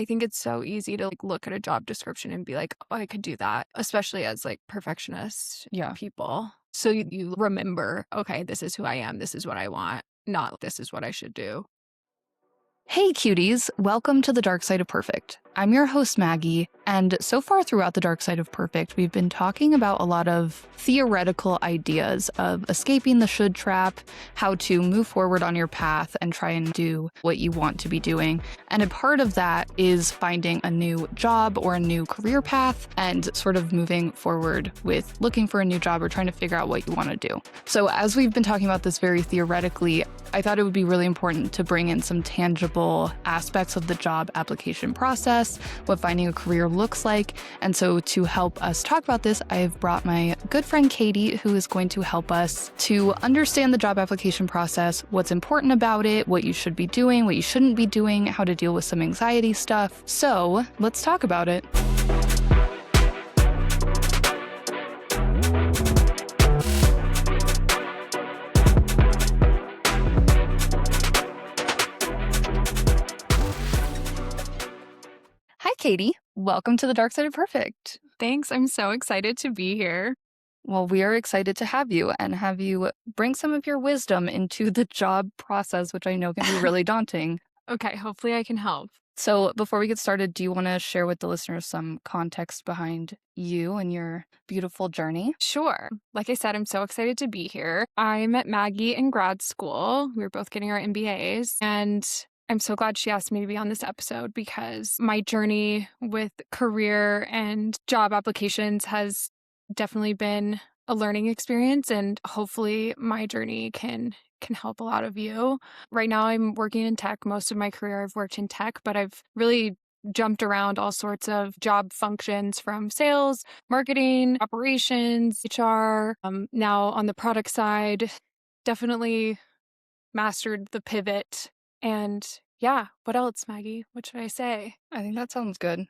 I think it's so easy to look at a job description and be like, oh, I could do that, especially as perfectionist Yeah. people. So you remember, okay, this is who I am. This is what I want, not this is what I should do. Hey cuties, welcome to the Dark Side of Perfect. I'm your host Maggie, and so far throughout the Dark Side of Perfect, we've been talking about a lot of theoretical ideas of escaping the should trap, how to move forward on your path and try and do what you want to be doing. And a part of that is finding a new job or a new career path and sort of moving forward with looking for a new job or trying to figure out what you want to do. So as we've been talking about this very theoretically, I thought it would be really important to bring in some tangible aspects of the job application process, what finding a career looks like. And so to help us talk about this, I've brought my good friend Katie, who is going to help us to understand the job application process, what's important about it, what you should be doing, what you shouldn't be doing, how to deal with some anxiety stuff. So let's talk about it. Hi, Katie. Welcome to the Dark Side of Perfect. Thanks. I'm so excited to be here. Well, we are excited to have you and have you bring some of your wisdom into the job process, which I know can be really daunting. Okay, hopefully I can help. So before we get started, do you want to share with the listeners some context behind you and your beautiful journey? Sure. Like I said, I'm so excited to be here. I met Maggie in grad school. We were both getting our MBAs, and I'm so glad she asked me to be on this episode because my journey with career and job applications has definitely been a learning experience, and hopefully my journey can help a lot of you. Right now I'm working in tech. Most of my career I've worked in tech, but I've really jumped around all sorts of job functions from sales, marketing, operations, HR. Now on the product side, definitely mastered the pivot. And yeah, what else, Maggie? What should I say? I think that sounds good.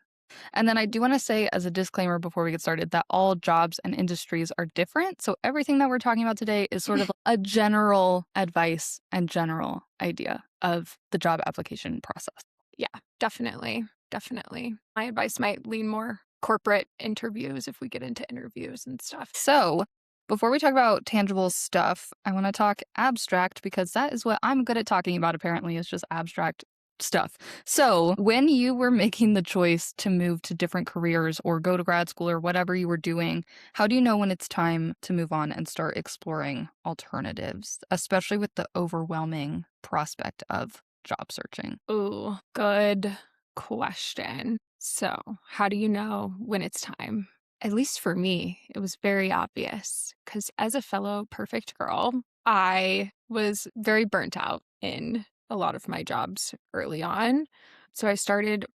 And then I do want to say as a disclaimer before we get started that all jobs and industries are different. So everything that we're talking about today is sort of a general advice and general idea of the job application process. Yeah, definitely. Definitely. My advice might lean more corporate interviews if we get into interviews and stuff. So before we talk about tangible stuff, I want to talk abstract because that is what I'm good at talking about, apparently, is just abstract stuff. So when you were making the choice to move to different careers or go to grad school or whatever you were doing, how do you know when it's time to move on and start exploring alternatives, especially with the overwhelming prospect of job searching? Ooh, good question. So, how do you know when it's time? At least for me, it was very obvious because as a fellow perfect girl, I was very burnt out in a lot of my jobs early on. So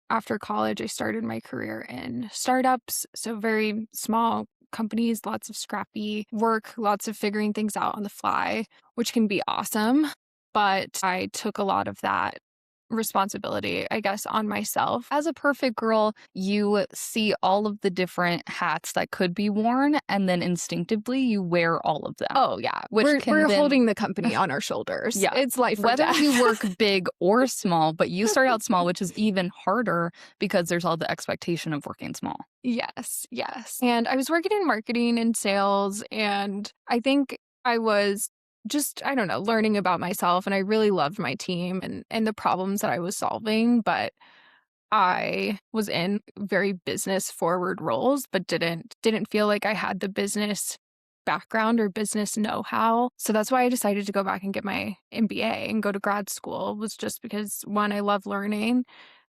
after college, I started my career in startups. So very small companies, lots of scrappy work, lots of figuring things out on the fly, which can be awesome. But I took a lot of that responsibility, I guess, on myself. As a perfect girl, you see all of the different hats that could be worn, and then instinctively you wear all of them. Oh, yeah. Which We're then holding the company on our shoulders. Yeah. It's life or whether death. you work big or small, but you start out small, which is even harder because there's all the expectation of working small. Yes, yes. And I was working in marketing and sales, and I think I was just, I don't know, learning about myself, and I really loved my team and the problems that I was solving, but I was in very business forward roles, but didn't feel like I had the business background or business know-how. So that's why I decided to go back and get my MBA and go to grad school, was just because one, I love learning,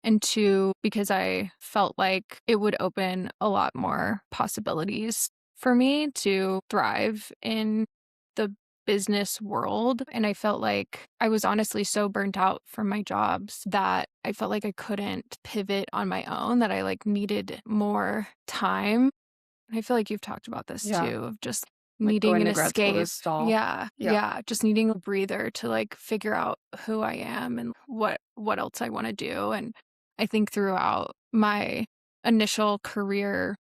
and two, because I felt like it would open a lot more possibilities for me to thrive in the business world. And I felt like I was honestly so burnt out from my jobs that I felt like I couldn't pivot on my own, that I needed more time. And I feel like you've talked about this Yeah. too, of just Like needing going an to grad school to escape. stall. Yeah, Yeah. yeah. Just needing a breather to figure out who I am and what else I want to do. And I think throughout my initial career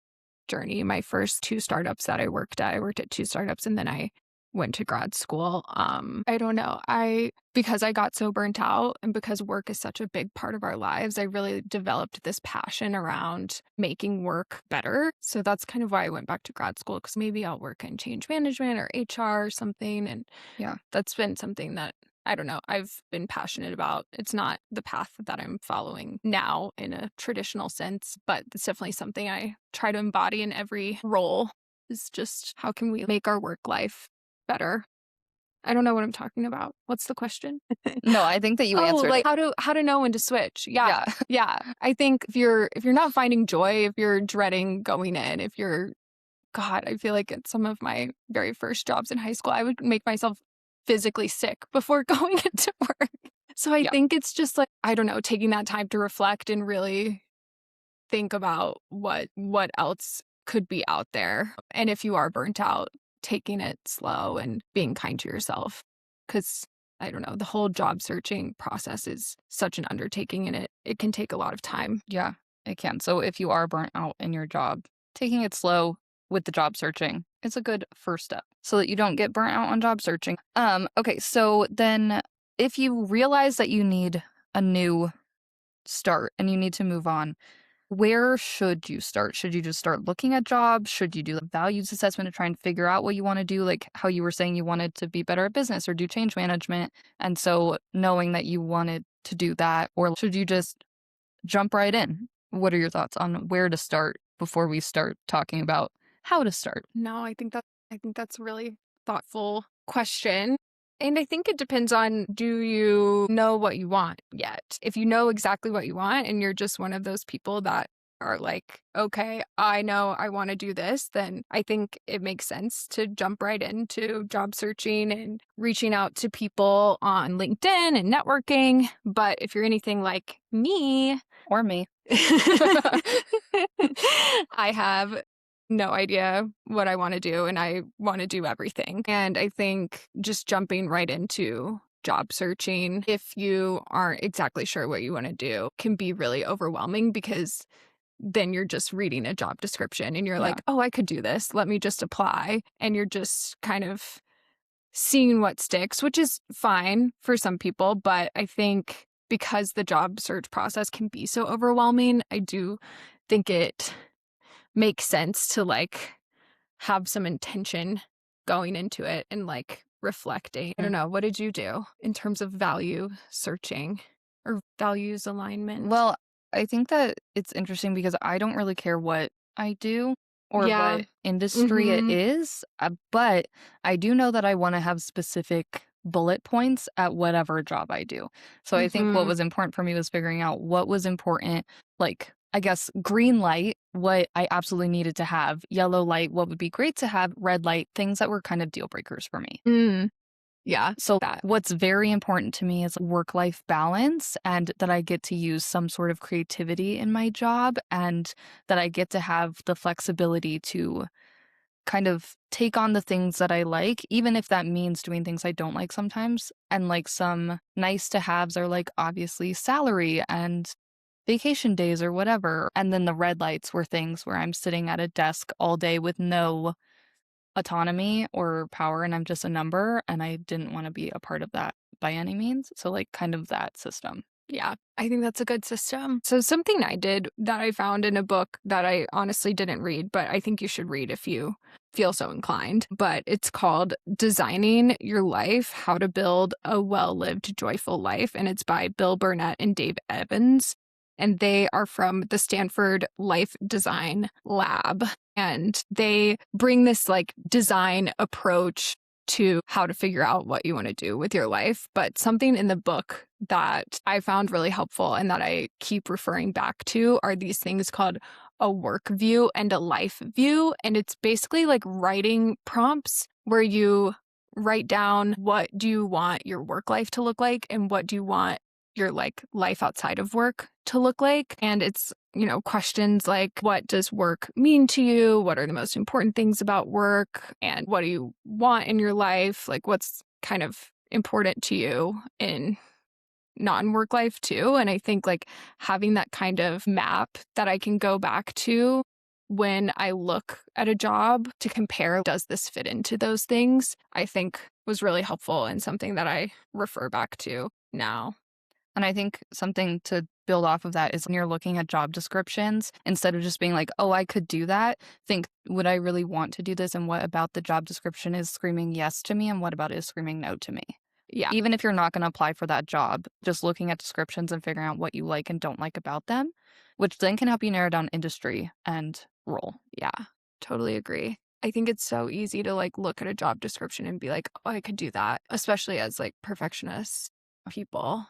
journey, my first two startups that I worked at two startups, and then I went to grad school. I don't know. Because I got so burnt out and because work is such a big part of our lives, I really developed this passion around making work better. So that's kind of why I went back to grad school, because maybe I'll work in change management or HR or something. And Yeah. that's been something that I don't know, I've been passionate about. It's not the path that I'm following now in a traditional sense, but it's definitely something I try to embody in every role, is just how can we make our work life better? I don't know what I'm talking about. What's the question? No, I think that you Oh, answered like it. how to know when to switch. Yeah. Yeah. Yeah. I think if you're not finding joy, if you're dreading going in, if you're God, I feel like at some of my very first jobs in high school, I would make myself physically sick before going into work. So I Yeah. think it's just like, I don't know, taking that time to reflect and really think about what else could be out there. And if you are burnt out, taking it slow and being kind to yourself. Cause I don't know, the whole job searching process is such an undertaking and it can take a lot of time. Yeah, it can. So if you are burnt out in your job, taking it slow with the job searching is a good first step so that you don't get burnt out on job searching. Okay, so then if you realize that you need a new start and you need to move on, where should you start? Should you just start looking at jobs? Should you do a values assessment to try and figure out what you want to do? Like how you were saying you wanted to be better at business or do change management. And so knowing that you wanted to do that, or should you just jump right in? What are your thoughts on where to start before we start talking about how to start? No, I think that's a really thoughtful question. And I think it depends on, do you know what you want yet? If you know exactly what you want and you're just one of those people that are like, okay, I know I want to do this, then I think it makes sense to jump right into job searching and reaching out to people on LinkedIn and networking. But if you're anything like me, Or me. I have no idea what I want to do and I want to do everything. And I think just jumping right into job searching, if you aren't exactly sure what you want to do, can be really overwhelming because then you're just reading a job description and you're Yeah. like, oh, I could do this. Let me just apply. And you're just kind of seeing what sticks, which is fine for some people. But I think because the job search process can be so overwhelming, I do think it makes sense to like have some intention going into it and like reflecting. I don't know. What did you do in terms of value searching or values alignment? Well, I think that it's interesting because I don't really care what I do or Yeah. what industry it Mm-hmm. is, but I do know that I want to have specific bullet points at whatever job I do. So I think what Mm-hmm. was important for me was figuring out what was important, like, I guess, green light, what I absolutely needed to have, yellow light, what would be great to have, red light, things that were kind of deal breakers for me. Mm. Yeah. So, That. what's very important to me is work life balance and that I get to use some sort of creativity in my job and that I get to have the flexibility to kind of take on the things that I like, even if that means doing things I don't like sometimes. And like some nice to haves are like obviously salary and vacation days or whatever. And then the red lights were things where I'm sitting at a desk all day with no autonomy or power and I'm just a number and I didn't want to be a part of that by any means. So like kind of that system. Yeah, I think that's a good system. So something I did that I found in a book that I honestly didn't read, but I think you should read if you feel so inclined. But it's called Designing Your Life: How to Build a Well-Lived, Joyful Life. And it's by Bill Burnett and Dave Evans. And they are from the Stanford Life Design Lab. And they bring this like design approach to how to figure out what you want to do with your life. But something in the book that I found really helpful and that I keep referring back to are these things called a work view and a life view. And it's basically like writing prompts where you write down what do you want your work life to look like and what do you want your like life outside of work to look like. And it's, questions like, what does work mean to you? What are the most important things about work? And what do you want in your life? Like, what's kind of important to you in non-work life too? And I think like having that kind of map that I can go back to when I look at a job to compare, does this fit into those things, I think was really helpful and something that I refer back to now. And I think something to build off of that is when you're looking at job descriptions, instead of just being like, oh, I could do that, think, would I really want to do this? And what about the job description is screaming yes to me? And what about it is screaming no to me? Yeah. Even if you're not going to apply for that job, just looking at descriptions and figuring out what you like and don't like about them, which then can help you narrow down industry and role. Yeah, totally agree. I think it's so easy to like look at a job description and be like, oh, I could do that, especially as like perfectionist people.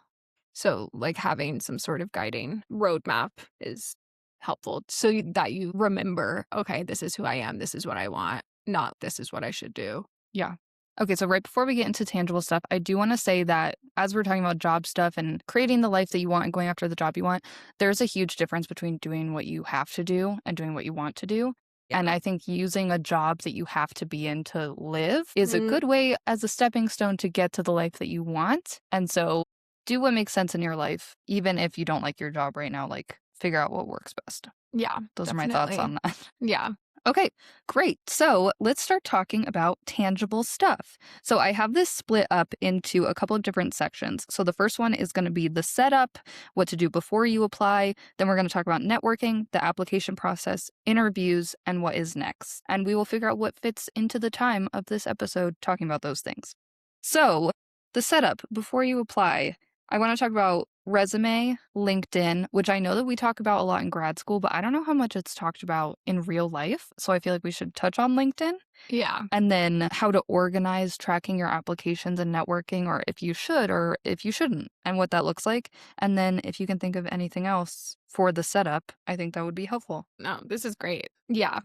So, like, having some sort of guiding roadmap is helpful so that you remember, okay, this is who I am, this is what I want, not this is what I should do. Yeah. Okay, so right before we get into tangible stuff, I do want to say that as we're talking about job stuff and creating the life that you want and going after the job you want, there's a huge difference between doing what you have to do and doing what you want to do. And Yeah. I think using a job that you have to be in to live is a Mm, good way as a stepping stone to get to the life that you want. And so do what makes sense in your life, even if you don't like your job right now, like figure out what works best. yeah, Those are my thoughts definitely. on that. Yeah. Okay, great. So let's start talking about tangible stuff. So I have this split up into a couple of different sections. So the first one is going to be the setup, what to do before you apply. Then we're going to talk about networking, the application process, interviews, and what is next. And we will figure out what fits into the time of this episode talking about those things. So the setup before you apply, I want to talk about resume, LinkedIn, which I know that we talk about a lot in grad school, but I don't know how much it's talked about in real life. So I feel like we should touch on LinkedIn. Yeah. And then how to organize tracking your applications and networking, or if you should or if you shouldn't, and what that looks like. And then if you can think of anything else for the setup, I think that would be helpful. No, this is great. Yeah.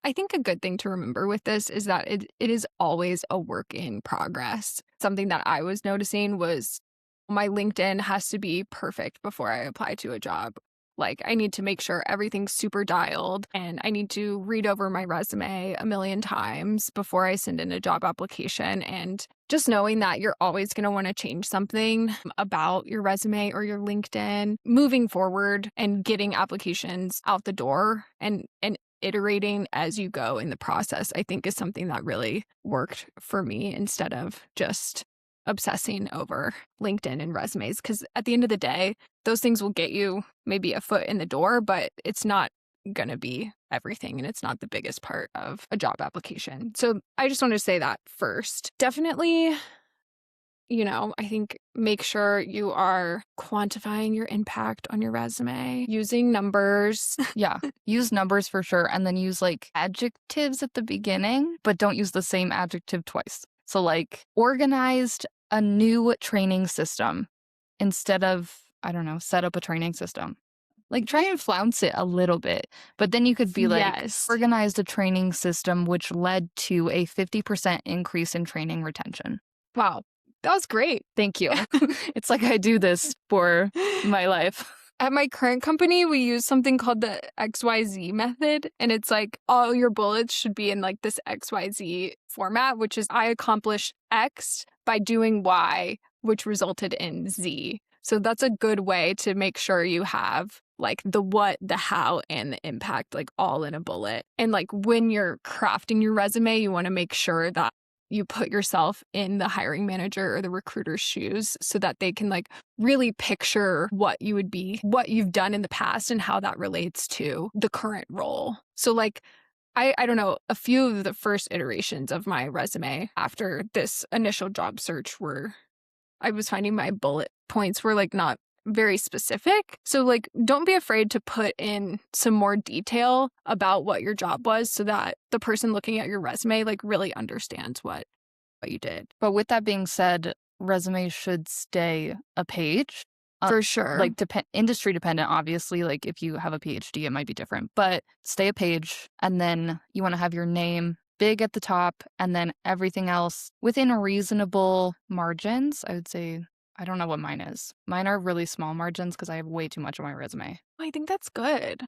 I think a good thing to remember with this is that it is always a work in progress. Something that I was noticing was my LinkedIn has to be perfect before I apply to a job. Like, I need to make sure everything's super dialed and I need to read over my resume a million times before I send in a job application. And just knowing that you're always going to want to change something about your resume or your LinkedIn moving forward and getting applications out the door and iterating as you go in the process, I think is something that really worked for me instead of just obsessing over LinkedIn and resumes. Because at the end of the day, those things will get you maybe a foot in the door, but it's not going to be everything. And it's not the biggest part of a job application. So I just want to say that first. Definitely, I think make sure you are quantifying your impact on your resume, using numbers. Yeah, use numbers for sure. And then use like adjectives at the beginning, but don't use the same adjective twice. So, like, organized a new training system instead of, I don't know, set up a training system. Like, try and flounce it a little bit, but then you could be like, Yes. organized a training system which led to a 50% increase in training retention. Wow. That was great. Thank you. It's like I do this for my life. At my current company, we use something called the XYZ method. And it's like all your bullets should be in like this XYZ format, which is I accomplished X by doing Y, which resulted in Z. So that's a good way to make sure you have like the what, the how, and the impact, like all in a bullet. And like when you're crafting your resume, you want to make sure that you put yourself in the hiring manager or the recruiter's shoes so that they can like really picture what you would be, what you've done in the past and how that relates to the current role. So like, I don't know, a few of the first iterations of my resume after this initial job search I was finding my bullet points were like not very specific. So like, don't be afraid to put in some more detail about what your job was so that the person looking at your resume like really understands what you did. But with that being said, resumes should stay a page. For sure. Like industry dependent, obviously. Like if you have a PhD, it might be different, but stay a page. And then you want to have your name big at the top and then everything else within reasonable margins. I would say, I don't know what mine is. Mine are really small margins because I have way too much on my resume. I think that's good.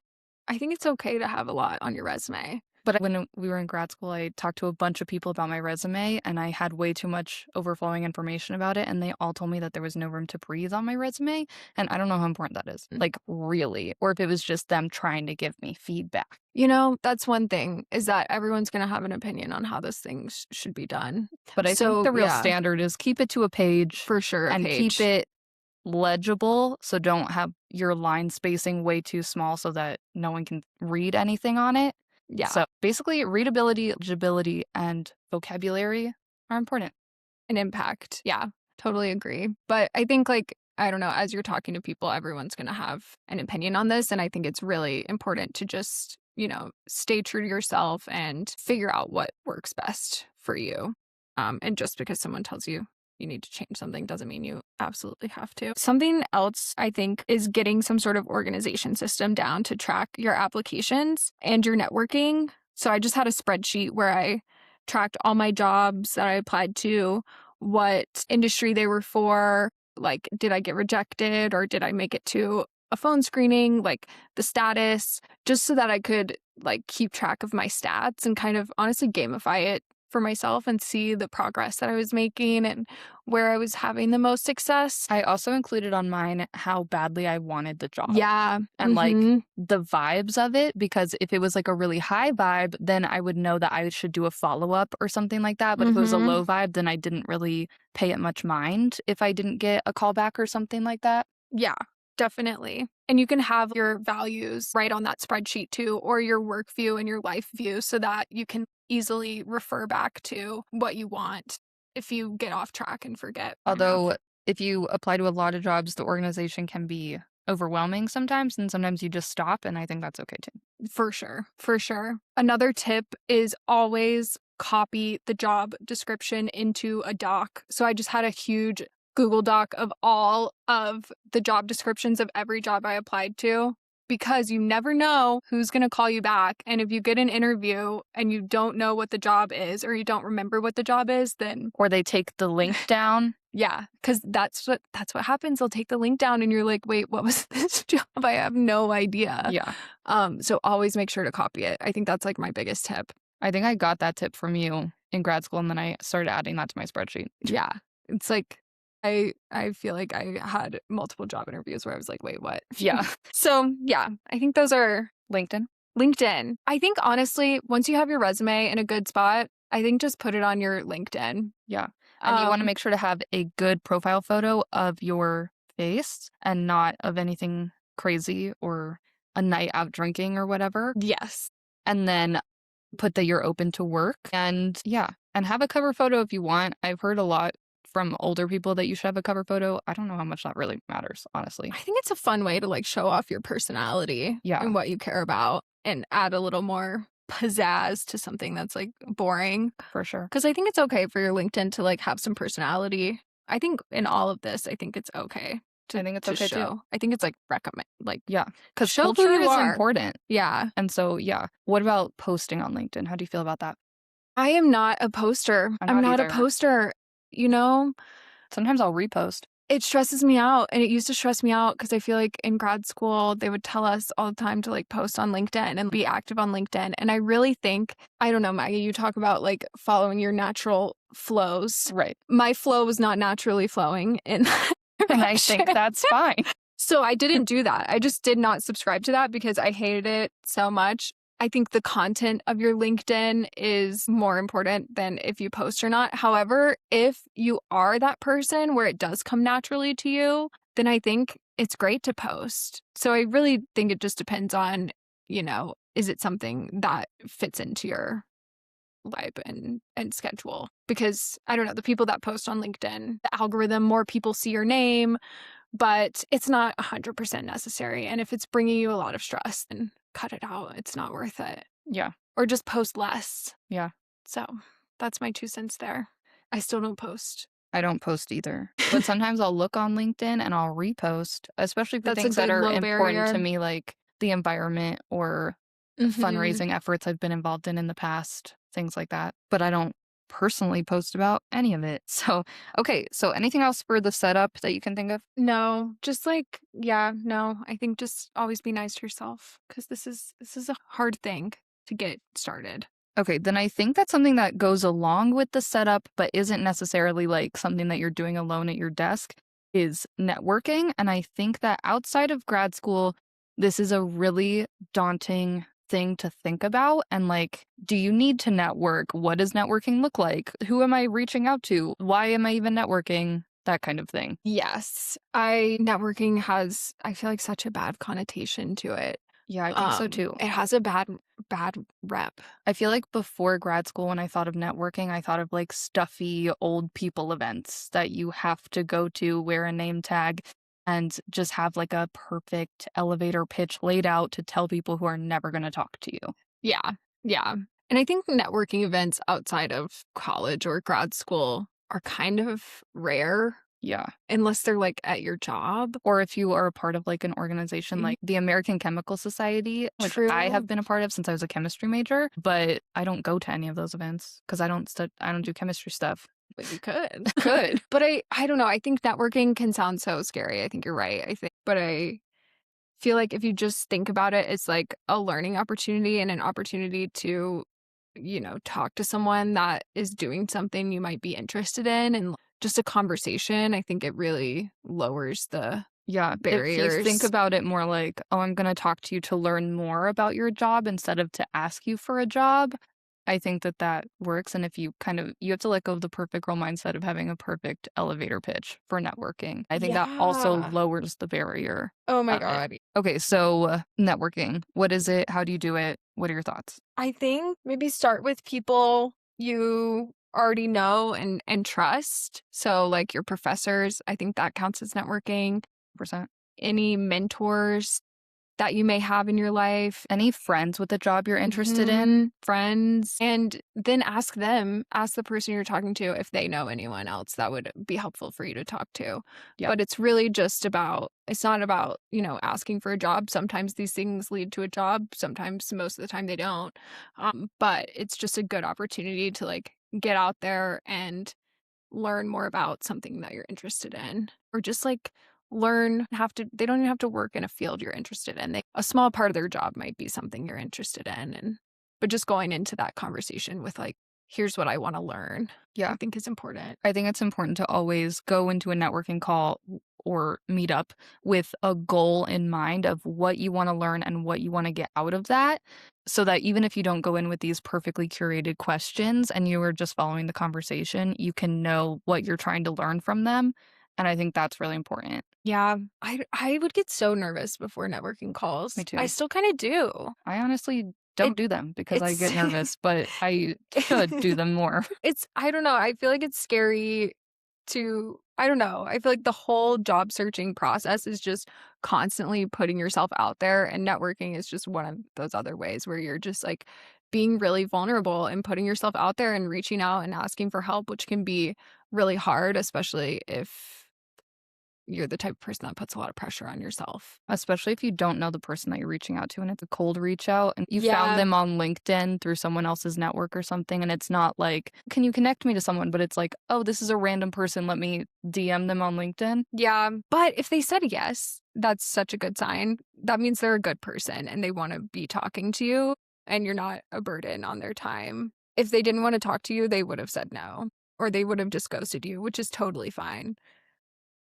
I think it's okay to have a lot on your resume. But when we were in grad school, I talked to a bunch of people about my resume and I had way too much overflowing information about it. And they all told me that there was no room to breathe on my resume. And I don't know how important that is, like really, or if it was just them trying to give me feedback. You know, that's one thing is that everyone's going to have an opinion on how this thing should be done. But I think So, the real yeah, standard is keep it to a page for sure, a and keep page. it legible. So don't have your line spacing way too small so that no one can read anything on it. Yeah. So basically, readability, legibility, and vocabulary are important. An impact. Yeah, totally agree. But I think, like, I don't know, as you're talking to people, everyone's going to have an opinion on this. And I think it's really important to just, stay true to yourself and figure out what works best for you. And just because someone tells you you need to change something doesn't mean you absolutely have to. Something else I think is getting some sort of organization system down to track your applications and your networking. So I just had a spreadsheet where I tracked all my jobs that I applied to, what industry they were for, like, did I get rejected or did I make it to a phone screening, like the status, just so that I could like keep track of my stats and kind of honestly gamify it for myself and see the progress that I was making and where I was having the most success. I also included on mine how badly I wanted the job. Yeah. And like the vibes of it, because if it was like a really high vibe, then I would know that I should do a follow-up or something like that. But if it was a low vibe, then I didn't really pay it much mind if I didn't get a call back or something like that. Yeah, definitely. And you can have your values right on that spreadsheet too, or your work view and your life view so that you can easily refer back to what you want if you get off track and forget. Although if you apply to a lot of jobs, the organization can be overwhelming sometimes, and sometimes you just stop, and I think that's okay too. For sure. For sure. Another tip is always copy the job description into a doc. So I just had a huge Google Doc of all of the job descriptions of every job I applied to, because you never know who's going to call you back. And if you get an interview and you don't know what the job is or you don't remember what the job is, then or they take the link down. Yeah, because that's what happens. They'll take the link down and you're like, wait, what was this job? I have no idea. Yeah. So always make sure to copy it. I think that's like my biggest tip. I think I got that tip from you in grad school, and then I started adding that to my spreadsheet. Yeah. It's like I feel like I had multiple job interviews where I was like, wait, what? Yeah. So yeah, I think those are LinkedIn. I think honestly, once you have your resume in a good spot, I think just put it on your LinkedIn. Yeah. And you want to make sure to have a good profile photo of your face and not of anything crazy or a night out drinking or whatever. Yes. And then put that you're open to work. And yeah, and have a cover photo if you want. I've heard a lot from older people that you should have a cover photo. I don't know how much that really matters, honestly. I think it's a fun way to like show off your personality and what you care about and add a little more pizzazz to something that's like boring. For sure. Because I think it's okay for your LinkedIn to like have some personality. I think in all of this, I think it's okay. I think it's okay show. Too. I think it's like recommend, like, yeah, because show culture who you is are. important. Yeah. And so, yeah. What about posting on LinkedIn? How do you feel about that? I am not a poster. I'm not a poster. Sometimes I'll repost. It stresses me out, and it used to stress me out because I feel like in grad school, they would tell us all the time to like post on LinkedIn and be active on LinkedIn. And I really think, I don't know, Maggie, you talk about like following your natural flows. Right. My flow was not naturally flowing in that and I think that's fine. So I didn't do that. I just did not subscribe to that because I hated it so much. I think the content of your LinkedIn is more important than if you post or not. However, if you are that person where it does come naturally to you, then I think it's great to post. So I really think it just depends on, is it something that fits into your life and schedule? Because I don't know, the people that post on LinkedIn, the algorithm, more people see your name, but it's not 100% necessary. And if it's bringing you a lot of stress, then cut it out. It's not worth it. Yeah. Or just post less. Yeah. So that's my 2 cents there. I still don't post. I don't post either. But sometimes I'll look on LinkedIn and I'll repost, especially for things that are important to me, like the environment or fundraising efforts I've been involved in the past, things like that. But I don't personally post about any of it. So, okay. So anything else for the setup that you can think of? No, just like, I think just always be nice to yourself because this is a hard thing to get started. Okay, then I think that's something that goes along with the setup, but isn't necessarily like something that you're doing alone at your desk is networking. And I think that outside of grad school, this is a really daunting thing to think about. And like, do you need to network? What does networking look like? Who am I reaching out to? Why am I even networking? That kind of thing. Yes, I networking has, I feel like, such a bad connotation to it. Yeah, I think so too. It has a bad rep. I feel like before grad school, when I thought of networking, I thought of like stuffy old people events that you have to go to, wear a name tag, and just have like a perfect elevator pitch laid out to tell people who are never going to talk to you. Yeah, yeah. And I think networking events outside of college or grad school are kind of rare Yeah. unless they're, like, at your job. Or if you are a part of like an organization Mhm. like the American Chemical Society, which I have True, been a part of since I was a chemistry major, but I don't go to any of those events because I don't do chemistry stuff. but you could. Could. But I don't know, I think networking can sound so scary. I think you're right, but I feel like if you just think about it, it's like a learning opportunity and an opportunity to, talk to someone that is doing something you might be interested in, and just a conversation. I think it really lowers the Yeah, if you think barriers. about it more like, "Oh, I'm gonna talk to you to learn more about your job instead of to ask you for a job," I think that that works, and if you have to let go of the perfect girl mindset of having a perfect elevator pitch for networking. I think that also Yeah. lowers the barrier Oh my of it. god. Okay, so, networking. What is it? How do you do it? What are your thoughts? I think maybe start with people you already know and trust. So, like, your professors, I think that counts as networking. Percent. Any mentors that you may have in your life. Any friends with a job you're interested in? Friends, and then ask the person you're talking to if they know anyone else that would be helpful for you to talk to. Yep. But it's really just about, it's not about, asking for a job. Sometimes these things lead to a job, sometimes, most of the time, they don't. But it's just a good opportunity to, like, get out there and learn more about something that you're interested in, or just, like, they don't even have to work in a field you're interested in. A small part of their job might be something you're interested in, but just going into that conversation with, like, here's what I want to learn, I Yeah. think is important. I think it's important to always go into a networking call or meetup with a goal in mind of what you want to learn and what you want to get out of that. So that even if you don't go in with these perfectly curated questions and you are just following the conversation, you can know what you're trying to learn from them. And I think that's really important. Yeah, I would get so nervous before networking Me calls. I too. still kind of do. I honestly It don't do them because I it's get nervous, but I should do them more. it's I don't know. I feel like it's scary I don't know. I feel like the whole job searching process is just constantly putting yourself out there, and networking is just one of those other ways where you're just, like, being really vulnerable and putting yourself out there and reaching out and asking for help, which can be really hard, especially if you're the type of person that puts a lot of pressure on yourself. Especially if you don't know the person that you're reaching out to and it's a cold reach out and you found Yeah. them on LinkedIn through someone else's network or something. And it's not like, can you connect me to someone? But it's like, oh, this is a random person. Let me DM them on LinkedIn. Yeah, but if they said yes, that's such a good sign. That means they're a good person and they wanna be talking to you, and you're not a burden on their time. If they didn't wanna talk to you, they would have said no, or they would have just ghosted you, which is totally fine.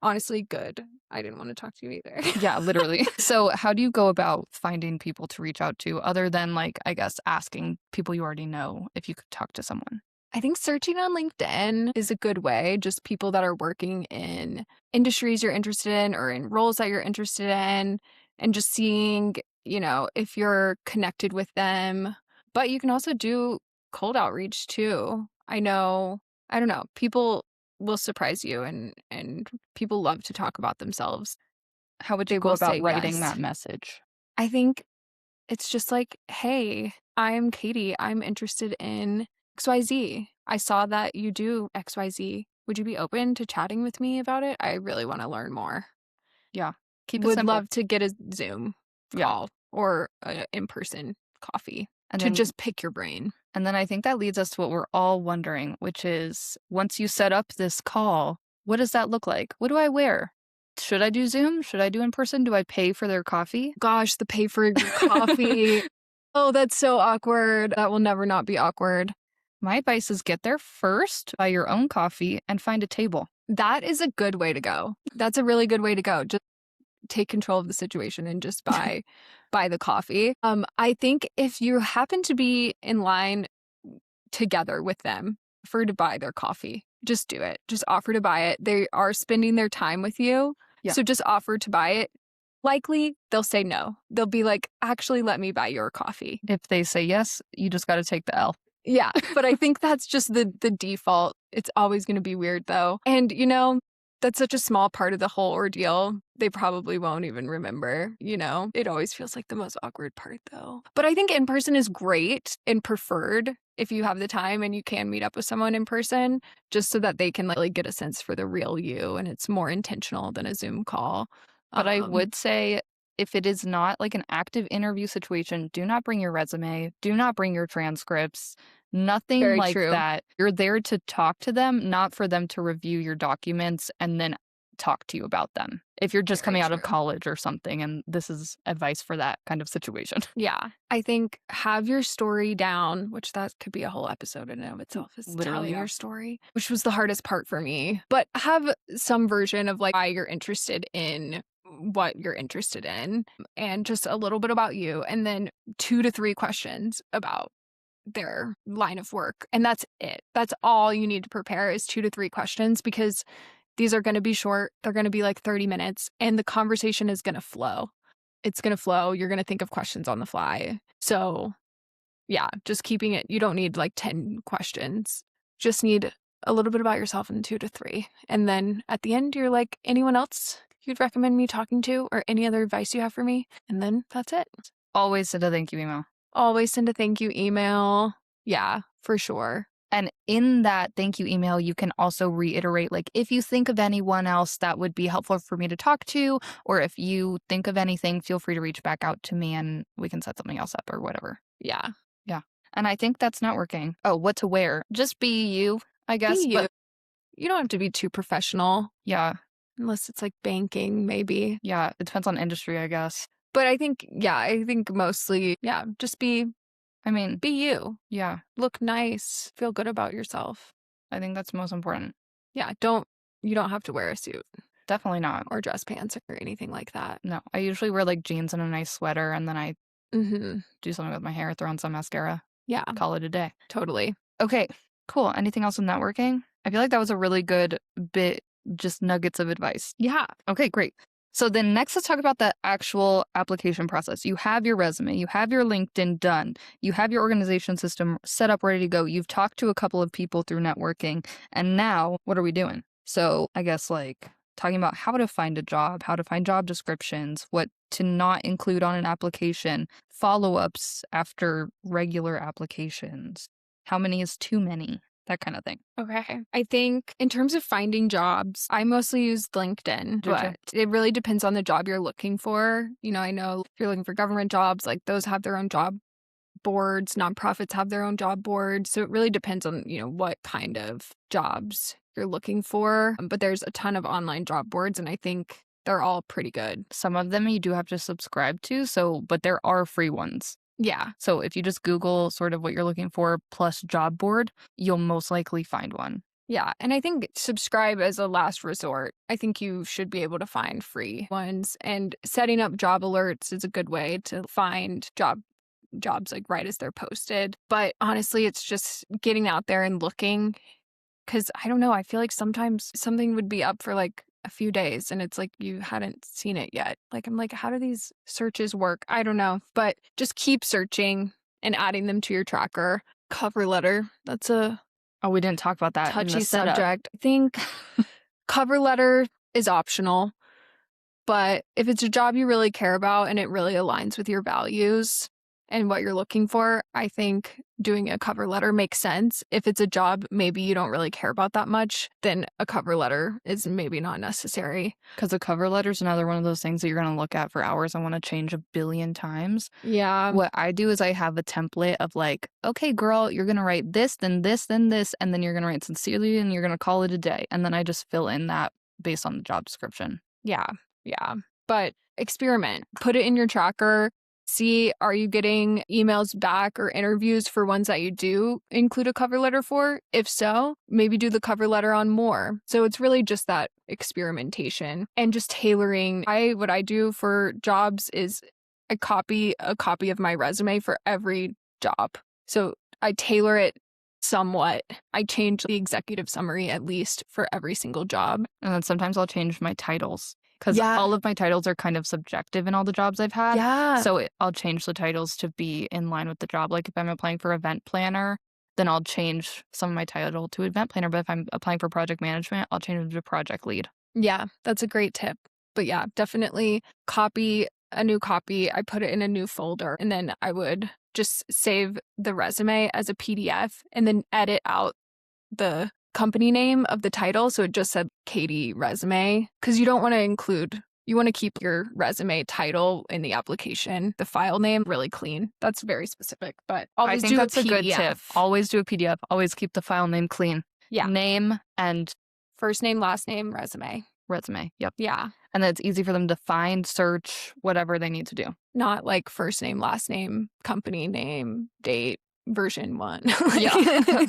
Honestly, good. I didn't wanna talk to you either. Yeah, literally. So, how do you go about finding people to reach out to other than, like, I guess, asking people you already know if you could talk to someone? I think searching on LinkedIn is a good way, just people that are working in industries you're interested in or in roles that you're interested in, and just seeing, if you're connected with them. But you can also do cold outreach too. I don't know, people will surprise you, and people love to talk about themselves. How would you They go will say about writing yes. that message? I think it's just like, "Hey, I'm Katie. I'm interested in XYZ. I saw that you do XYZ. Would you be open to chatting with me about it? I really wanna learn more. Yeah. Keep it Would simple. love to get a Zoom Yeah. call or a in-person coffee And to then just pick your brain." And then I think that leads us to what we're all wondering, which is once you set up this call, what does that look like? What do I wear? Should I do Zoom? Should I do in person? Do I pay for their coffee? Gosh, the pay for your coffee. Oh, that's so awkward. That will never not be awkward. My advice is get there first, buy your own coffee, and find a table. That is a good way to go. That's a really good way to go. Just take control of the situation and just buy the coffee. I think if you happen to be in line together with them, offer to buy their coffee. Just do it. Just offer to buy it. They are spending their time with you. Yeah. So just offer to buy it. Likely they'll say no. They'll be like, actually, let me buy your coffee. If they say yes, you just got to take the L. Yeah, but I think that's just the default. It's always going to be weird though. And that's such a small part of the whole ordeal. They probably won't even remember, It always feels like the most awkward part though. But I think in person is great and preferred if you have the time and you can meet up with someone in person, just so that they can like get a sense for the real you and it's more intentional than a Zoom call. But I would say if it is not like an active interview situation, do not bring your resume, do not bring your transcripts, nothing Very like true. that. You're there to talk to them, not for them to review your documents and then talk to you about them. If you're just Very coming out of true. college or something, and this is advice for that kind of situation. Yeah, I think have your story down, which that could be a whole episode in and of itself, is Literally, telling yeah. your story, which was the hardest part for me. But have some version of like why you're interested in what you're interested in and just a little bit about you, and then 2 to 3 questions about their line of work. And that's it. That's all you need to prepare is 2 to 3 questions, because these are going to be short. They're going to be like 30 minutes and the conversation is going to flow. It's going to flow. You're going to think of questions on the fly. So yeah, just keeping it. You don't need like 10 questions. Just need a little bit about yourself in 2 to 3. And then at the end, you're like, anyone else you'd recommend me talking to or any other advice you have for me? And then that's it. Always send a thank you email. Always send a thank you email. Yeah, for sure. And in that thank you email, you can also reiterate, like, if you think of anyone else that would be helpful for me to talk to, or if you think of anything, feel free to reach back out to me and we can set something else up or whatever. Yeah. Yeah. And I think that's not working. Oh, what to wear? Just be you, I guess. Be you. You don't have to be too professional. Yeah. Unless it's like banking, maybe. Yeah. It depends on industry, I guess. But I think mostly, just be you. Yeah. Look nice. Feel good about yourself. I think that's most important. Yeah. You don't have to wear a suit. Definitely not. Or dress pants or anything like that. No. I usually wear like jeans and a nice sweater and then I do something with my hair, throw on some mascara. Yeah. Call it a day. Totally. Okay. Cool. Anything else in networking? I feel like that was a really good bit, just nuggets of advice. Yeah. Okay, great. So then next, let's talk about the actual application process. You have your resume, you have your LinkedIn done, you have your organization system set up, ready to go. You've talked to a couple of people through networking, and now what are we doing? So I guess like talking about how to find a job, how to find job descriptions, what to not include on an application, follow-ups after regular applications, how many is too many, that kind of thing. Okay. I think in terms of finding jobs, I mostly use LinkedIn, but it really depends on the job you're looking for. I know if you're looking for government jobs, like those have their own job boards, nonprofits have their own job boards. So it really depends on, what kind of jobs you're looking for. But there's a ton of online job boards and I think they're all pretty good. Some of them you do have to subscribe to, but there are free ones. Yeah. So if you just Google sort of what you're looking for plus job board, you'll most likely find one. Yeah. And I think subscribe as a last resort. I think you should be able to find free ones. And setting up job alerts is a good way to find jobs like right as they're posted. But honestly, it's just getting out there and looking. Because I don't know, I feel like sometimes something would be up for like a few days and it's like you hadn't seen it yet. Like I'm like, how do these searches work? I don't know, but just keep searching and adding them to your tracker. Cover letter, that's a we didn't talk about that touchy in the setup. subject. I think cover letter is optional, but if it's a job you really care about and it really aligns with your values and what you're looking for, I think doing a cover letter makes sense. If it's a job maybe you don't really care about that much, then a cover letter is maybe not necessary. Because a cover letter is another one of those things that you're going to look at for hours and want to change a billion times. Yeah. What I do is I have a template of like, okay, girl, you're going to write this, then this, then this, and then you're going to write sincerely and you're going to call it a day. And then I just fill in that based on the job description. Yeah. Yeah. But experiment. Put it in your tracker. see, are you getting emails back or interviews for ones that you do include a cover letter for? If so, maybe do the cover letter on more. So it's really just that experimentation and just tailoring. What I do for jobs is I copy a copy of my resume for every job. So I tailor it somewhat. I change the executive summary at least for every single job. And then sometimes I'll change my titles because Yeah. all of my titles are kind of subjective in all the jobs I've had. Yeah. So I'll change the titles to be in line with the job. Like if I'm applying for event planner, then I'll change some of my title to event planner. But if I'm applying for project management, I'll change it to project lead. Yeah, that's a great tip. But yeah, definitely copy a new copy. I put it in a new folder, and then I would just save the resume as a PDF and then edit out the company name of the title. So it just said Katie resume, because you don't want to you want to keep your resume title in the application, the file name really clean. That's very specific, but I always think do that's a good PDF. tip. Always do a PDF. Always keep the file name clean. Yeah. Name and First name, last name, resume. resume. Yep. Yeah. And then it's easy for them to find, search, whatever they need to do. Not like first name, last name, company name, date, version 1. Yeah.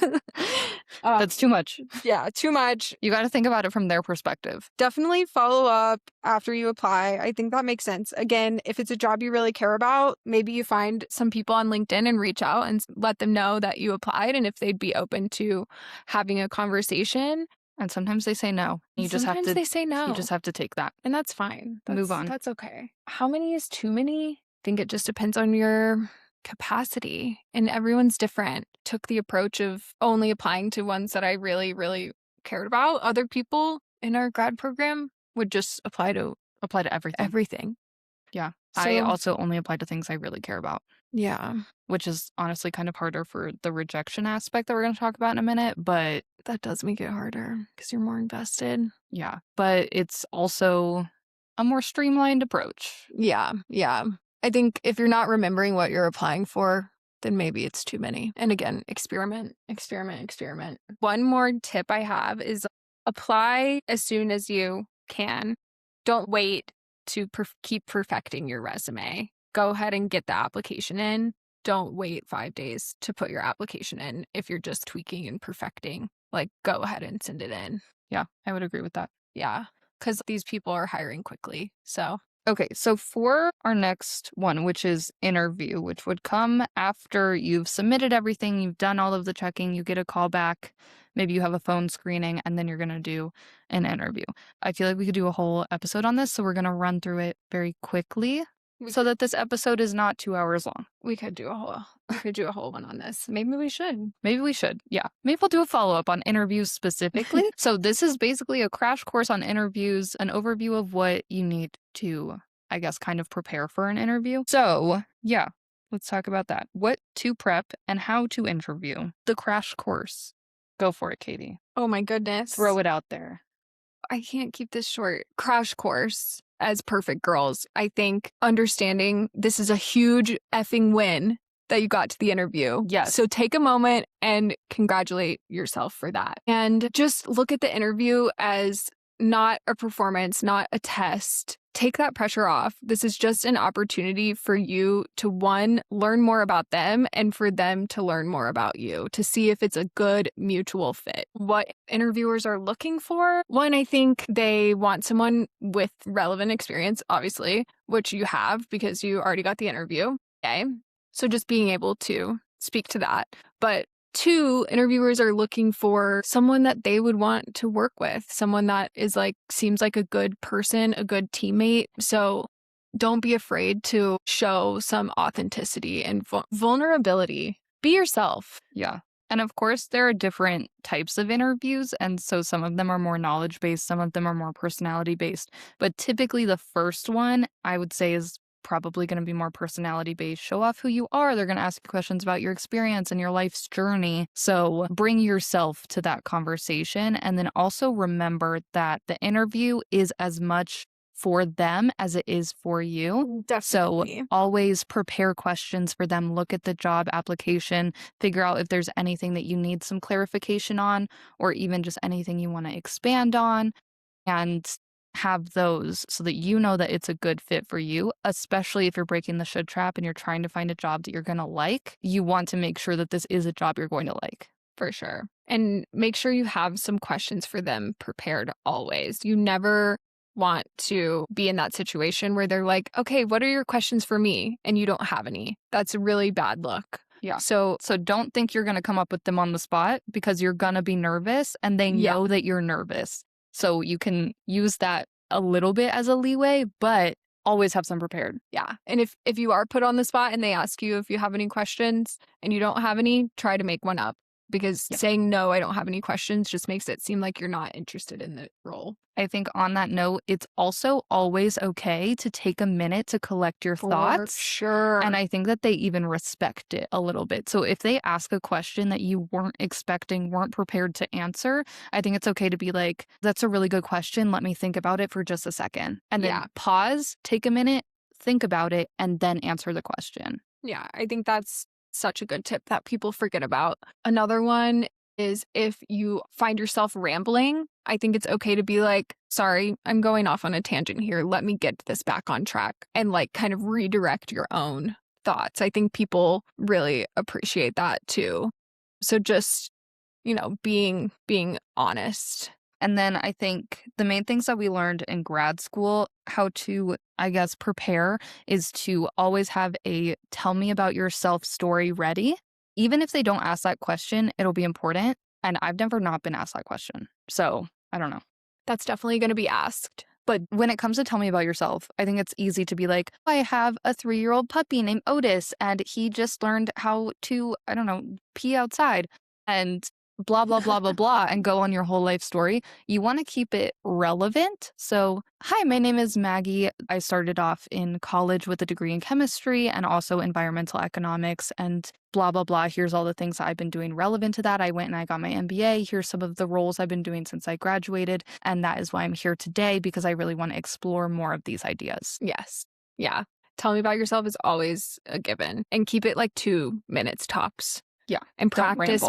That's too much. Yeah, too much. You got to think about it from their perspective. Definitely follow up after you apply. I think that makes sense. Again, if it's a job you really care about, maybe you find some people on LinkedIn and reach out and let them know that you applied and if they'd be open to having a conversation. And sometimes they say no. You just have Sometimes to they say no. You just have to take that. And that's fine. Move on. That's okay. How many is too many? I think it just depends on your capacity, and everyone's different. Took the approach of only applying to ones that I really, really cared about. Other people in our grad program would just apply to everything. Yeah. So, I also only apply to things I really care about. Yeah. Which is honestly kind of harder for the rejection aspect that we're going to talk about in a minute, but that does make it harder because you're more invested. Yeah. But it's also a more streamlined approach. Yeah. I think if you're not remembering what you're applying for, then maybe it's too many. And again, experiment. One more tip I have is apply as soon as you can. Don't wait to keep perfecting your resume. Go ahead and get the application in. Don't wait 5 days to put your application in if you're just tweaking and perfecting. Like, go ahead and send it in. Yeah, I would agree with that. Yeah, because these people are hiring quickly. So okay, so for our next one, which is interview, which would come after you've submitted everything, you've done all of the checking, you get a call back, maybe you have a phone screening, and then you're going to do an interview. I feel like we could do a whole episode on this, so we're going to run through it very quickly so that this episode is not 2 hours long. We could do a whole one on this. Maybe we should. Yeah. Maybe we'll do a follow-up on interviews specifically. So this is basically a crash course on interviews, an overview of what you need to, I guess, kind of prepare for an interview. So yeah, let's talk about that. What to prep and how to interview. The crash course. Go for it, Katie. Oh my goodness. Throw it out there. I can't keep this short. Crash course. As perfect girls, I think understanding this is a huge effing win that you got to the interview. Yes. So take a moment and congratulate yourself for that. And just look at the interview as not a performance, not a test. Take that pressure off. This is just an opportunity for you to, one, learn more about them and for them to learn more about you, to see if it's a good mutual fit. What interviewers are looking for, one, I think they want someone with relevant experience, obviously, which you have because you already got the interview. Okay. So just being able to speak to that. But two, interviewers are looking for someone that they would want to work with, someone that seems like a good person, a good teammate. So don't be afraid to show some authenticity and vulnerability. Be yourself. Yeah. And of course, there are different types of interviews. And so some of them are more knowledge-based, some of them are more personality-based. But typically the first one, I would say, is probably going to be more personality based. Show off who you are. They're going to ask you questions about your experience and your life's journey. So bring yourself to that conversation. And then also remember that the interview is as much for them as it is for you. Definitely. So always prepare questions for them. Look at the job application, figure out if there's anything that you need some clarification on, or even just anything you want to expand on. And have those so that you know that it's a good fit for you, especially if you're breaking the should trap and you're trying to find a job that you're going to like. You want to make sure that this is a job you're going to like. For sure. And make sure you have some questions for them prepared always. You never want to be in that situation where they're like, okay, what are your questions for me? And you don't have any. That's a really bad look. Yeah. So don't think you're going to come up with them on the spot, because you're going to be nervous and they know that you're nervous. So you can use that a little bit as a leeway, but always have some prepared. Yeah. And if you are put on the spot and they ask you if you have any questions and you don't have any, try to make one up. Because saying no, I don't have any questions just makes it seem like you're not interested in the role. I think on that note, it's also always okay to take a minute to collect your thoughts. Sure. And I think that they even respect it a little bit. So if they ask a question that you weren't expecting, weren't prepared to answer, I think it's okay to be like, that's a really good question. Let me think about it for just a second. And then pause, take a minute, think about it, and then answer the question. Yeah, I think that's such a good tip that people forget about. Another one is if you find yourself rambling, I think it's okay to be like, sorry, I'm going off on a tangent here. Let me get this back on track, and like kind of redirect your own thoughts. I think people really appreciate that too. So just, being honest. And then I think the main things that we learned in grad school, how to, I guess, prepare, is to always have a tell me about yourself story ready. Even if they don't ask that question, it'll be important. And I've never not been asked that question. So I don't know. That's definitely going to be asked. But when it comes to tell me about yourself, I think it's easy to be like, I have a 3-year-old puppy named Otis, and he just learned how to, I don't know, pee outside. And blah, blah, blah, blah, blah, and go on your whole life story. You want to keep it relevant. So, hi, my name is Maggie. I started off in college with a degree in chemistry and also environmental economics and blah, blah, blah. Here's all the things that I've been doing relevant to that. I went and I got my MBA. Here's some of the roles I've been doing since I graduated. And that is why I'm here today, because I really want to explore more of these ideas. Yes. Yeah. Tell me about yourself is always a given, and keep it like 2 minutes tops. Yeah. And practice.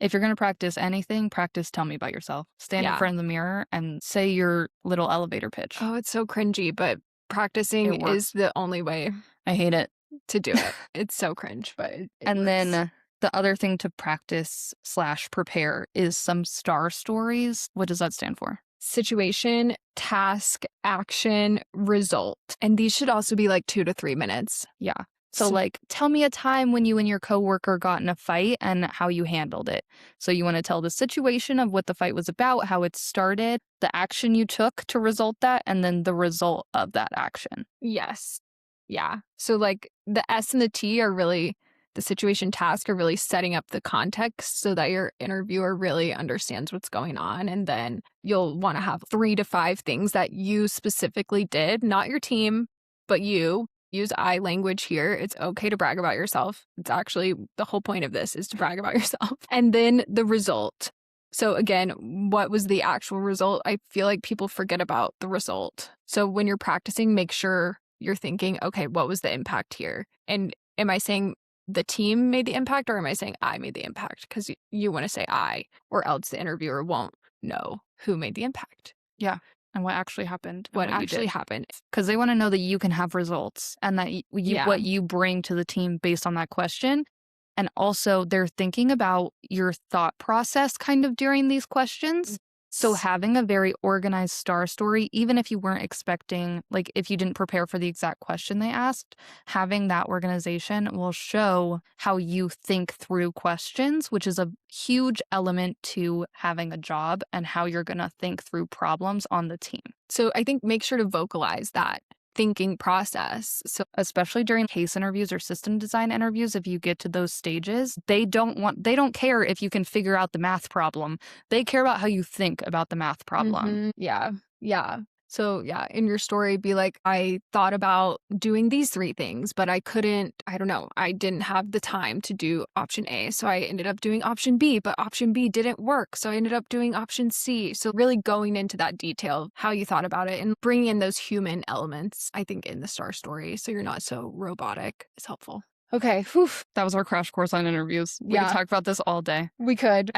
If you're going to practice anything, practice tell me about yourself. Stand in front of the mirror and say your little elevator pitch. Oh, it's so cringy, but practicing is the only way. I hate it. To do it. It's so cringe, but it And works. then the other thing to practice/prepare is some STAR stories. What does that stand for? Situation, task, action, result. And these should also be like 2 to 3 minutes. Yeah. So like, tell me a time when you and your coworker got in a fight and how you handled it. So you want to tell the situation of what the fight was about, how it started, the action you took to result that, and then the result of that action. Yes. Yeah. So like the S and the T are really, the situation, task are really setting up the context so that your interviewer really understands what's going on. And then you'll want to have 3 to 5 things that you specifically did, not your team, but you. Use I language here. It's okay to brag about yourself. It's actually the whole point of this is to brag about yourself. And then the result. So again, what was the actual result? I feel like people forget about the result. So when you're practicing, make sure you're thinking, okay, what was the impact here? And am I saying the team made the impact, or am I saying I made the impact? Because you want to say I, or else the interviewer won't know who made the impact. Yeah. And what actually happened. What actually happened. Because they want to know that you can have results and that what you bring to the team based on that question. And also they're thinking about your thought process kind of during these questions. So having a very organized STAR story, even if you weren't expecting, like if you didn't prepare for the exact question they asked, having that organization will show how you think through questions, which is a huge element to having a job and how you're going to think through problems on the team. So I think make sure to vocalize that thinking process. So especially during case interviews or system design interviews, if you get to those stages, they don't care if you can figure out the math problem. They care about how you think about the math problem. Mm-hmm. Yeah. So yeah, in your story, be like, I thought about doing these 3 things, but I didn't have the time to do option A. So I ended up doing option B, but option B didn't work. So I ended up doing option C. So really going into that detail, how you thought about it and bringing in those human elements, I think, in the STAR story. So you're not so robotic is helpful. Okay. Whew. That was our crash course on interviews. We could talk about this all day. We could.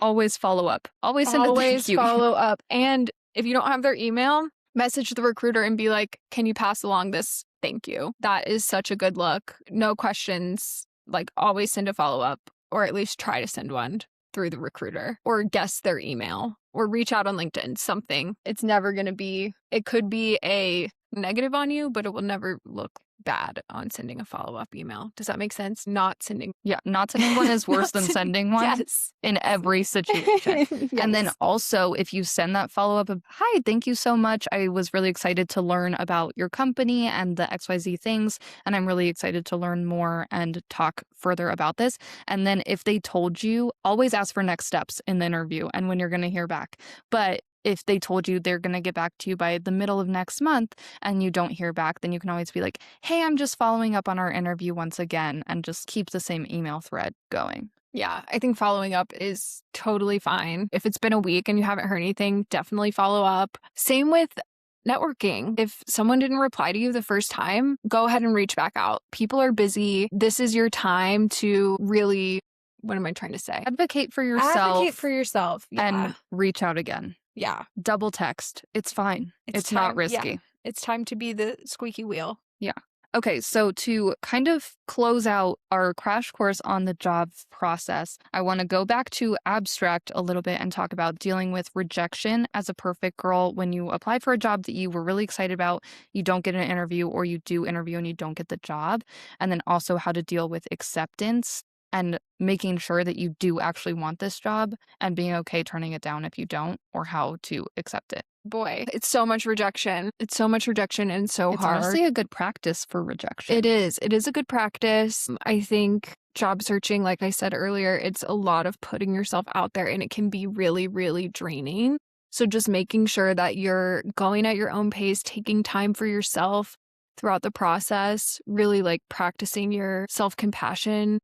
Always follow up. Always send a thank you. Follow up. And If you don't have their email, message the recruiter and be like, can you pass along this thank you? That is such a good look. No questions. Like, always send a follow-up, or at least try to send one through the recruiter, or guess their email, or reach out on LinkedIn, something. It's never going to be, it could be a negative on you, but it will never look bad on sending a follow-up email. Does that make sense? Not sending. Yeah, not sending one is worse than sending one. Yes. In every situation. Yes. And then also, if you send that follow-up of, hi, thank you so much. I was really excited to learn about your company and the XYZ things. And I'm really excited to learn more and talk further about this. And then if they told you, always ask for next steps in the interview and when you're going to hear back. But if they told you they're going to get back to you by the middle of next month and you don't hear back, then you can always be like, hey, I'm just following up on our interview once again, and just keep the same email thread going. Yeah, I think following up is totally fine. If it's been a week and you haven't heard anything, definitely follow up. Same with networking. If someone didn't reply to you the first time, go ahead and reach back out. People are busy. This is your time to really, what am I trying to say? Advocate for yourself. Advocate for yourself. Yeah. And reach out again. Yeah. Double text. It's fine. It's not risky. Yeah. It's time to be the squeaky wheel. Yeah. Okay, so to kind of close out our crash course on the job process, I want to go back to abstract a little bit and talk about dealing with rejection as a perfect girl when you apply for a job that you were really excited about, you don't get an interview, or you do interview and you don't get the job, and then also how to deal with acceptance and making sure that you do actually want this job and being okay turning it down if you don't, or how to accept it. Boy, it's so much rejection. It's so much rejection and so It's hard. honestly a good practice for rejection. It is. It is a good practice. I think job searching, like I said earlier, it's a lot of putting yourself out there, and it can be really, really draining. So just making sure that you're going at your own pace, taking time for yourself throughout the process, really like practicing your self-compassion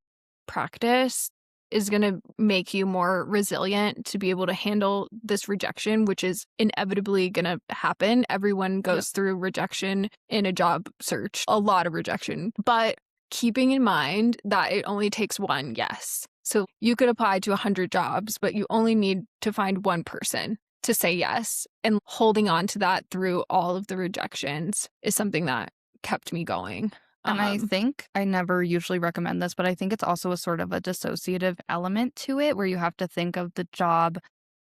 practice is going to make you more resilient to be able to handle this rejection, which is inevitably going to happen. Everyone goes through rejection in a job search, a lot of rejection, but keeping in mind that it only takes one yes. So you could apply to 100 jobs, but you only need to find one person to say yes. And holding on to that through all of the rejections is something that kept me going. And I think I never usually recommend this, but I think it's also a sort of a dissociative element to it where you have to think of the job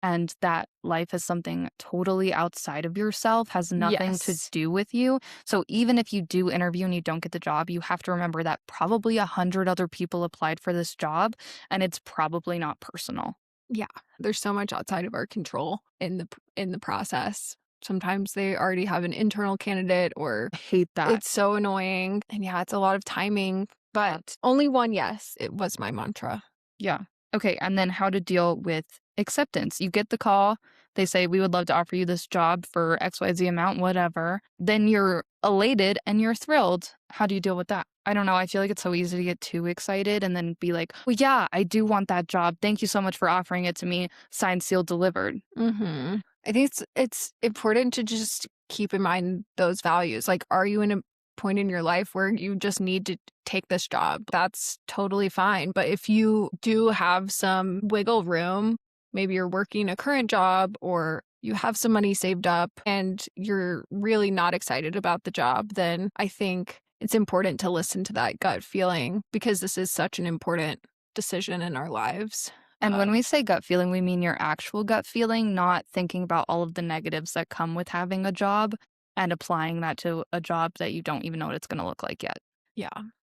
and that life is something totally outside of yourself, has nothing to do with you. So even if you do interview and you don't get the job, you have to remember that probably 100 other people applied for this job and it's probably not personal. Yeah, there's so much outside of our control in the process. Sometimes they already have an internal candidate, or I hate that. It's so annoying. And yeah, it's a lot of timing, but only one yes. It was my mantra. Yeah. Okay. And then how to deal with acceptance. You get the call. They say, we would love to offer you this job for XYZ amount, whatever. Then you're elated and you're thrilled. How do you deal with that? I don't know. I feel like it's so easy to get too excited and then be like, well, yeah, I do want that job. Thank you so much for offering it to me. Signed, sealed, delivered. Mm-hmm. I think it's important to just keep in mind those values. Like, are you in a point in your life where you just need to take this job? That's totally fine. But if you do have some wiggle room, maybe you're working a current job or you have some money saved up and you're really not excited about the job, then I think it's important to listen to that gut feeling, because this is such an important decision in our lives. And when we say gut feeling, we mean your actual gut feeling, not thinking about all of the negatives that come with having a job and applying that to a job that you don't even know what it's going to look like yet. Yeah.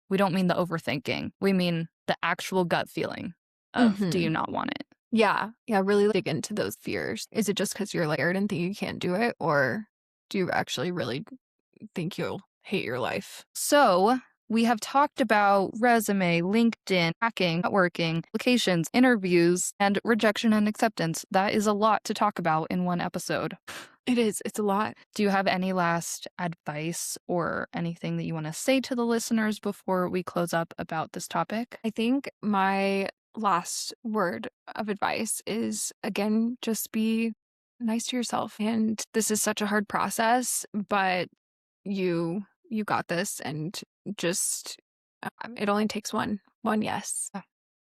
We don't mean the overthinking. We mean the actual gut feeling of do you not want it? Yeah. Yeah. Really dig into those fears. Is it just because you're layered and think you can't do it? Or do you actually really think you'll hate your life? So we have talked about resume, LinkedIn, hacking, networking, applications, interviews, and rejection and acceptance. That is a lot to talk about in one episode. It is. It's a lot. Do you have any last advice or anything that you want to say to the listeners before we close up about this topic? I think my last word of advice is, again, just be nice to yourself. And this is such a hard process, but you got this, and just it only takes one yes.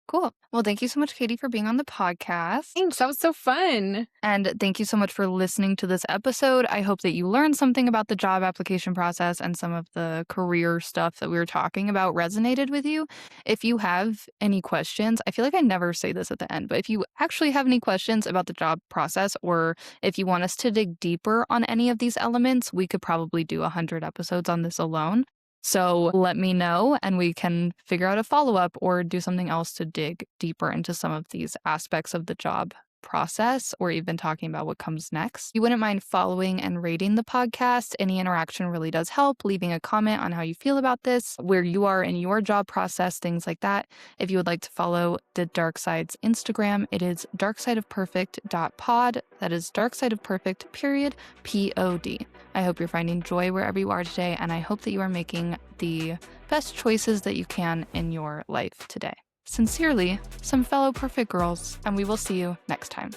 Cool. Well, thank you so much, Katie, for being on the podcast. Thanks. That was so fun. And thank you so much for listening to this episode. I hope that you learned something about the job application process and some of the career stuff that we were talking about resonated with you. If you have any questions, I feel like I never say this at the end, but if you actually have any questions about the job process, or if you want us to dig deeper on any of these elements, we could probably do 100 episodes on this alone. So let me know and we can figure out a follow-up or do something else to dig deeper into some of these aspects of the job process, or even talking about what comes next. You wouldn't mind following and rating the podcast. Any interaction really does help. Leaving a comment on how you feel about this, where you are in your job process, things like that. If you would like to follow the Dark Side's Instagram, it is darksideofperfect.pod. That is darksideofperfect, period, P-O-D. I hope you're finding joy wherever you are today, and I hope that you are making the best choices that you can in your life today. Sincerely, some fellow perfect girls, and we will see you next time.